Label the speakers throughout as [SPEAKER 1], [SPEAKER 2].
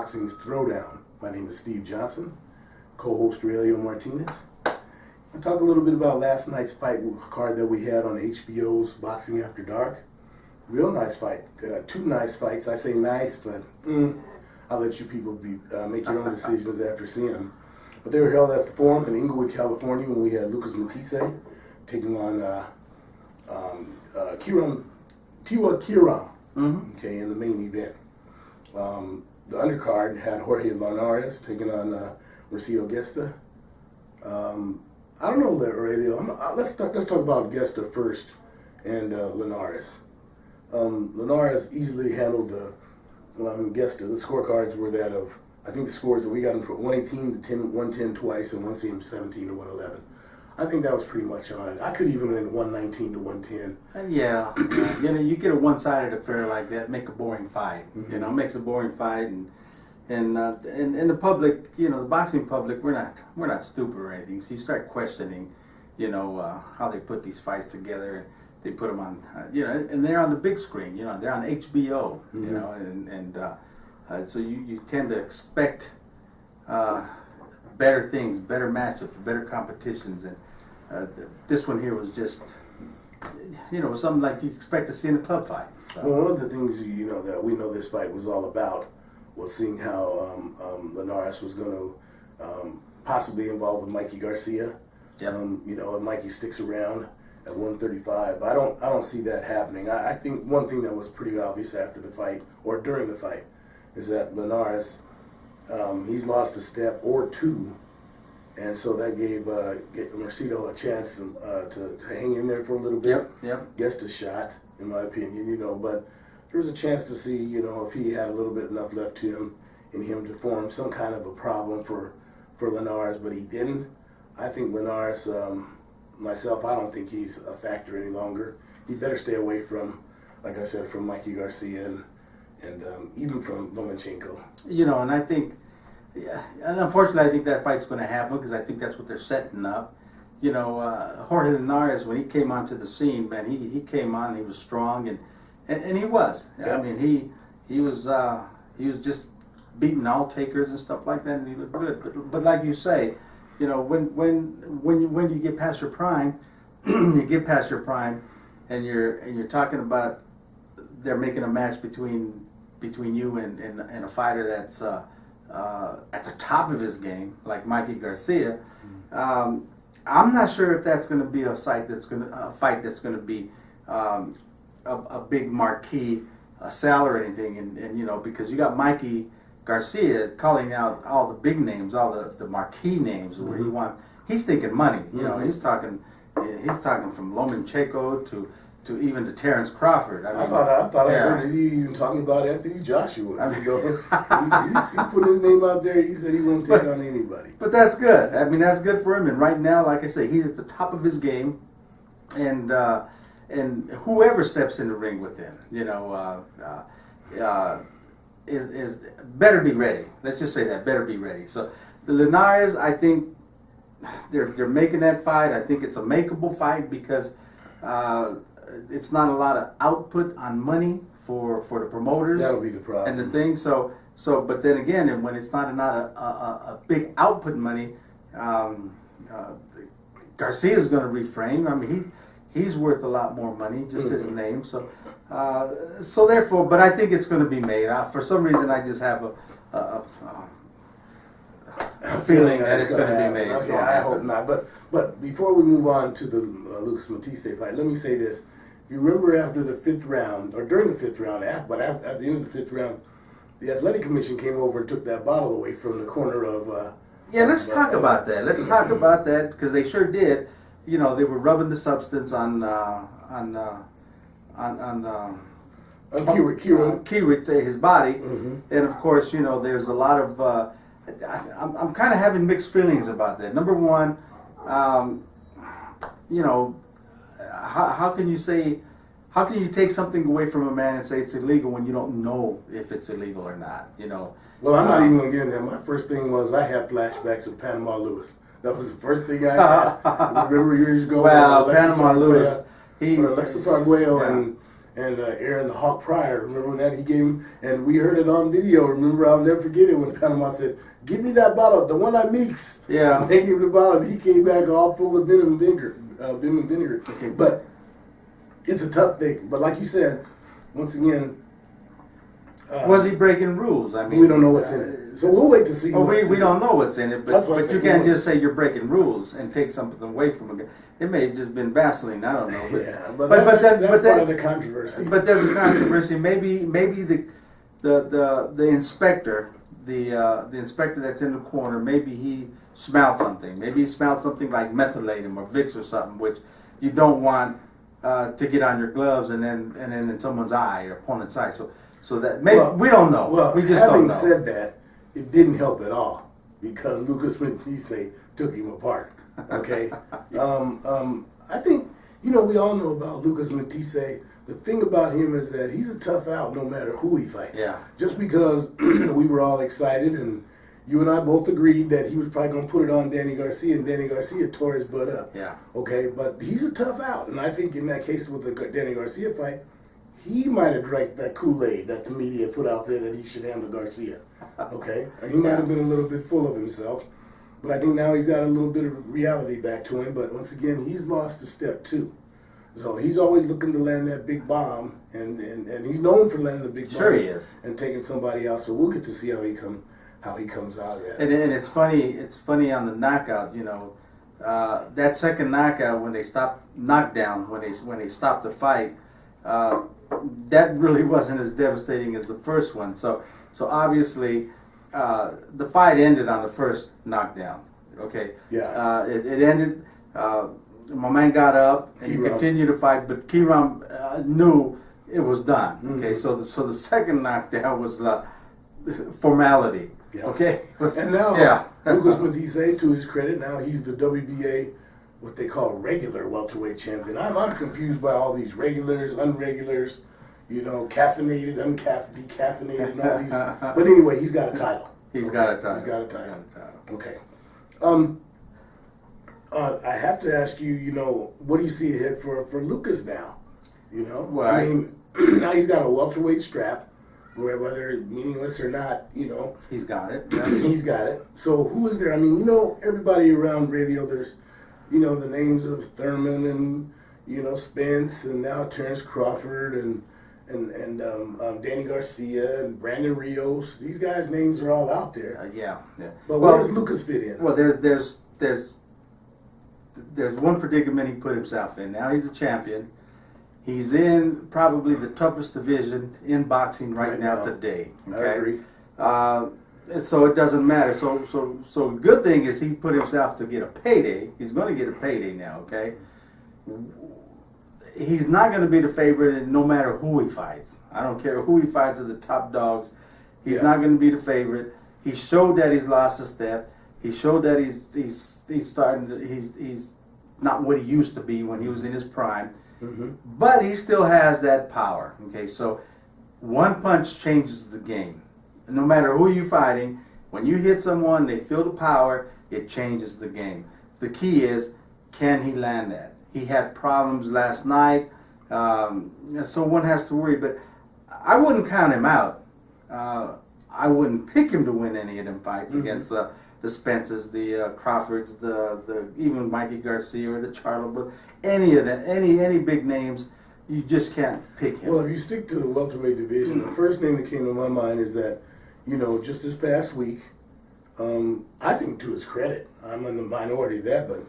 [SPEAKER 1] Boxing's Throwdown. My name is Steve Johnson, co-host Aurelio Martinez. I'll talk a little bit about last night's fight card that we had on HBO's Boxing After Dark. Real nice fight. Two nice fights. I say nice, but I'll let you people make your own decisions after seeing them. But they were held at the Forum in Inglewood, California, when we had Matthysse taking on Tewa Kiram, okay, in the main event. The undercard had Jorge Linares taking on Mercedo Gesta. I don't know, Aurelio. Let's talk about Gesta first and Linares. Linares easily handled Gesta. The scorecards were that of, I think the scores that we got him from 118 to 110 twice and 117 to 111. I think that was pretty much on it. I could even win 119 to 110.
[SPEAKER 2] Yeah, you get a one-sided affair like that, make a boring fight.
[SPEAKER 1] Mm-hmm.
[SPEAKER 2] Makes a boring fight, and the public, the boxing public, we're not stupid or anything. So you start questioning, how they put these fights together. They put them on, and they're on the big screen. They're on HBO. So you tend to expect better things, better matchups, better competitions, and this one here was just, something like you expect to see in a club fight. So.
[SPEAKER 1] Well, one of the things that we know this fight was all about was seeing how Linares was going to possibly involve with Mikey Garcia.
[SPEAKER 2] Yep.
[SPEAKER 1] If Mikey sticks around at 135, I don't see that happening. I think one thing that was pretty obvious after the fight or during the fight is that Linares, he's lost a step or two, and so that gave Mercedo a chance to hang in there for a little bit.
[SPEAKER 2] Yep.
[SPEAKER 1] Gets a shot, in my opinion, but there was a chance to see, if he had a little bit enough left to him to form some kind of a problem for Linares, but he didn't. I think Linares, myself, I don't think he's a factor any longer. He better stay away from, like I said, from Mikey Garcia and even from Lomachenko.
[SPEAKER 2] And I think, and unfortunately, I think that fight's going to happen because I think that's what they're setting up. Jorge Linares, when he came onto the scene, man, he came on, he was strong, and he was.
[SPEAKER 1] Yeah.
[SPEAKER 2] I mean, he was just beating all takers and stuff like that, and he looked good. But like you say, when you get past your prime, and you're talking about they're making a match between you and a fighter that's at the top of his game, like Mikey Garcia. I'm not sure if that's going to be a fight that's going to be a big marquee sell or anything, and because you got Mikey Garcia calling out all the big names, all the marquee names, where he's thinking money. He's talking from Lomachenko to even to Terrence Crawford. I
[SPEAKER 1] thought I heard he even talking about Anthony Joshua. He's putting his name out there. He said he won't take on anybody.
[SPEAKER 2] But that's good. I mean, that's good for him. And right now, like I say, he's at the top of his game, and whoever steps in the ring with him, is better be ready. Let's just say that, better be ready. So the Linares, I think they're making that fight. I think it's a makeable fight because it's not a lot of output on money for the promoters.
[SPEAKER 1] That'll be the problem.
[SPEAKER 2] And the thing. So but then again, when it's not a big output money, Garcia's going to reframe. I mean, he's worth a lot more money, just his name. So therefore, but I think it's going to be made. For some reason, I just have a feeling that it's going to be made.
[SPEAKER 1] Okay, I hope not. But before we move on to the Matthysse fight, let me say this. If you remember after the fifth round, or during the fifth round, at the end of the fifth round, the Athletic Commission came over and took that bottle away from the corner of...
[SPEAKER 2] let's talk about that. Let's talk about that, because they sure did. They were rubbing the substance on Kirit, his body, and of course, there's a lot of. I'm kind of having mixed feelings about that. Number one, how can you say, how can you take something away from a man and say it's illegal when you don't know if it's illegal or not?
[SPEAKER 1] Well, I'm not even going to get into that. My first thing was I have flashbacks of Panama Lewis. That was the first thing I had. Remember years ago?
[SPEAKER 2] Well, Panama Lewis.
[SPEAKER 1] Alexis Arguello and Aaron the Hawk Pryor. Remember when that he gave him, and we heard it on video. Remember, I'll never forget it when Panama said, "Give me that bottle, the one I mix."
[SPEAKER 2] Yeah.
[SPEAKER 1] And they gave him the bottle. He came back all full of venom and vinegar.
[SPEAKER 2] Okay.
[SPEAKER 1] But it's a tough thing. But like you said, once again,
[SPEAKER 2] was he breaking rules? I mean,
[SPEAKER 1] we don't know what's in it, so we'll wait to see.
[SPEAKER 2] Well, we don't know what's in it, but you can't just say you're breaking rules and take something away from it. It may have just been Vaseline. I don't know. But,
[SPEAKER 1] yeah, but that's part of the controversy.
[SPEAKER 2] But there's a controversy. Maybe the inspector, the inspector that's in the corner, maybe he smelled something. Maybe he smelled something like methylatum or Vicks or something, which you don't want to get on your gloves and then in someone's eye or opponent's eye. So that maybe we don't know.
[SPEAKER 1] Well,
[SPEAKER 2] we just don't know.
[SPEAKER 1] Having said that, it didn't help at all because Lucas Matthysse took him apart. Okay, I think we all know about Lucas Matthysse. The thing about him is that he's a tough out no matter who he fights.
[SPEAKER 2] Yeah.
[SPEAKER 1] Just because we were all excited and you and I both agreed that he was probably going to put it on Danny Garcia, and Danny Garcia tore his butt up.
[SPEAKER 2] Yeah.
[SPEAKER 1] Okay, but he's a tough out, and I think in that case with the Danny Garcia fight, he might have drank that Kool-Aid that the media put out there that he should handle Garcia. Okay, and he might have been a little bit full of himself, but I think now he's got a little bit of reality back to him. But once again, he's lost a step too. So he's always looking to land that big bomb, and he's known for landing the big bomb.
[SPEAKER 2] Sure he is.
[SPEAKER 1] And taking somebody out. So we'll get to see how he comes out of that.
[SPEAKER 2] And it's funny on the knockout. That second knockout when they stopped knockdown when they stopped the fight, that really wasn't as devastating as the first one. So obviously, the fight ended on the first knockdown. Okay.
[SPEAKER 1] Yeah.
[SPEAKER 2] It ended. My man got up and he continued to fight, but Kiram knew it was done.
[SPEAKER 1] Mm-hmm.
[SPEAKER 2] Okay. So the second knockdown was formality.
[SPEAKER 1] Yeah.
[SPEAKER 2] Okay.
[SPEAKER 1] And now, Lucas Matthysse, to his credit, now he's the WBA, what they call regular welterweight champion. I'm confused by all these regulars, unregulars, caffeinated, uncaffeinated, decaffeinated, and all these. But anyway, he's got a title.
[SPEAKER 2] He's got a title.
[SPEAKER 1] He's got a title. Okay. I have to ask you, what do you see ahead for Lucas now?
[SPEAKER 2] Well,
[SPEAKER 1] I mean, now he's got a welterweight strap. Whether meaningless or not,
[SPEAKER 2] he's got it.
[SPEAKER 1] Yeah. He's got it. So who is there? I mean, everybody around radio. There's, the names of Thurman and Spence and now Terrence Crawford and Danny Garcia and Brandon Rios. These guys' names are all out there.
[SPEAKER 2] Yeah.
[SPEAKER 1] But where does Lucas fit in?
[SPEAKER 2] Well, there's one predicament he put himself in. Now he's a champion. He's in probably the toughest division in boxing right now today. Okay?
[SPEAKER 1] I agree.
[SPEAKER 2] And so it doesn't matter. So the good thing is he put himself to get a payday. He's going to get a payday now. Okay. He's not going to be the favorite no matter who he fights. I don't care who he fights at the top dogs. He's not going to be the favorite. He showed that he's lost a step. He showed that he's not what he used to be when he was in his prime.
[SPEAKER 1] Mm-hmm.
[SPEAKER 2] But he still has that power. Okay, so one punch changes the game. No matter who you're fighting, when you hit someone, they feel the power, it changes the game. The key is, can he land that? He had problems last night, so one has to worry. But I wouldn't count him out. I wouldn't pick him to win any of them fights against the Spencers, the Crawfords, the even Mikey Garcia or the Charlo, but any of them, any big names, you just can't pick him.
[SPEAKER 1] Well, if you stick to the welterweight division, the first name that came to my mind is that, just this past week, I think to his credit, I'm in the minority of that, but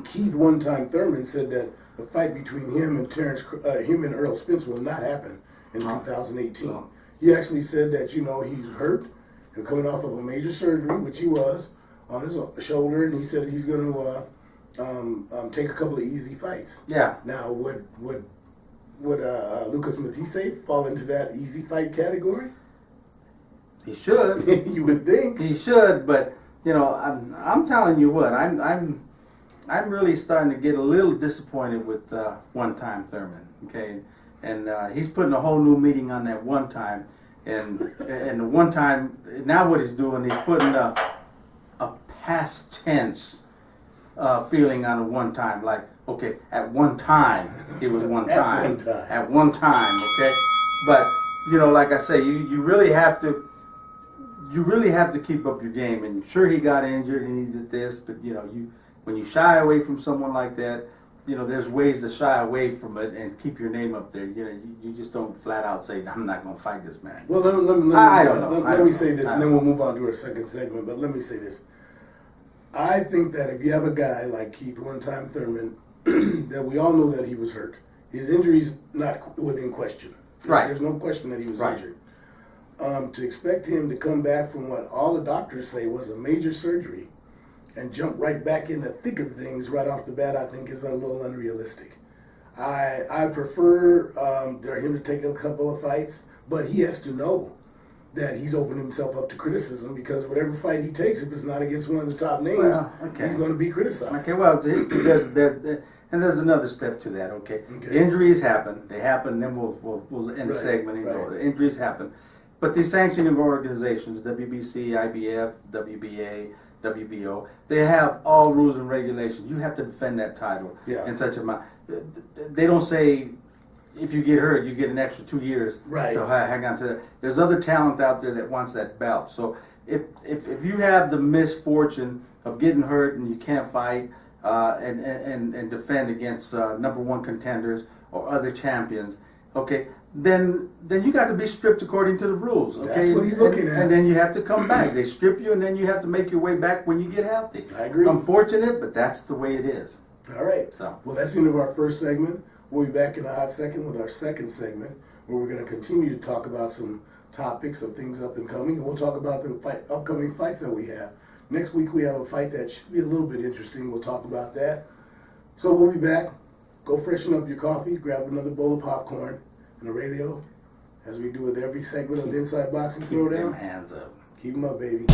[SPEAKER 1] Keith one-time Thurman said that the fight between him and Earl Spence will not happen in 2018. He actually said that, he's hurt. He's coming off of a major surgery, which he was, on his shoulder, and he said he's going to take a couple of easy fights.
[SPEAKER 2] Yeah.
[SPEAKER 1] Now, would Lucas Matthysse fall into that easy fight category?
[SPEAKER 2] He should.
[SPEAKER 1] You would think
[SPEAKER 2] he should, but I'm telling you what, I'm really starting to get a little disappointed with one-time Thurman. Okay, and he's putting a whole new meaning on that one time. And the one time, now what he's doing, he's putting a past tense feeling on a one time, like Okay, at one time, he was one
[SPEAKER 1] At
[SPEAKER 2] time.
[SPEAKER 1] one time.
[SPEAKER 2] At one time, okay? But, you know, like I say, you really have to keep up your game. And sure, he got injured and he did this, but, you know, when you shy away from someone like that, you know, there's ways to shy away from it and keep your name up there. You know, you just don't flat out say, I'm not going to fight this man.
[SPEAKER 1] Well, let me say this, and then we'll move on to our second segment. But let me say this. I think that if you have a guy like Keith one-time Thurman, that we all know that he was hurt. His injury's not within question.
[SPEAKER 2] Right.
[SPEAKER 1] There's no question that he was
[SPEAKER 2] Right.
[SPEAKER 1] injured. To expect him to come back from what all the doctors say was a major surgery and jump right back in the thick of things right off the bat, I think is a little unrealistic. I prefer him to take a couple of fights, but he has to know that he's opened himself up to criticism, because whatever fight he takes, if it's not against one of the top names, he's going to be criticized.
[SPEAKER 2] Okay, well, there's another step to that. Okay, injuries happen. They happen. Then we'll end the segment and go. The injuries happen, but the sanctioning organizations, WBC, IBF, WBA, WBO, they have all rules and regulations. You have to defend that title in such a amount. They don't say, if you get hurt, you get an extra 2 years to hang on to that. There's other talent out there that wants that belt. So if you have the misfortune of getting hurt and you can't fight and defend against number one contenders or other champions, okay, then you got to be stripped according to the rules. Okay,
[SPEAKER 1] that's what he's looking at.
[SPEAKER 2] And then you have to come back. They strip you, and then you have to make your way back when you get healthy.
[SPEAKER 1] I agree.
[SPEAKER 2] Unfortunate, but that's the way it is.
[SPEAKER 1] All right.
[SPEAKER 2] So,
[SPEAKER 1] well, that's the end of our first segment. We'll be back in a hot second with our second segment, where we're going to continue to talk about some topics of things up and coming, and we'll talk about the upcoming fights that we have. Next week we have a fight that should be a little bit interesting. We'll talk about that. So we'll be back. Go freshen up your coffee, grab another bowl of popcorn and a radio, as we do with every segment of the Inside Boxing Throwdown.
[SPEAKER 2] keep them hands up.
[SPEAKER 1] Keep them up, baby.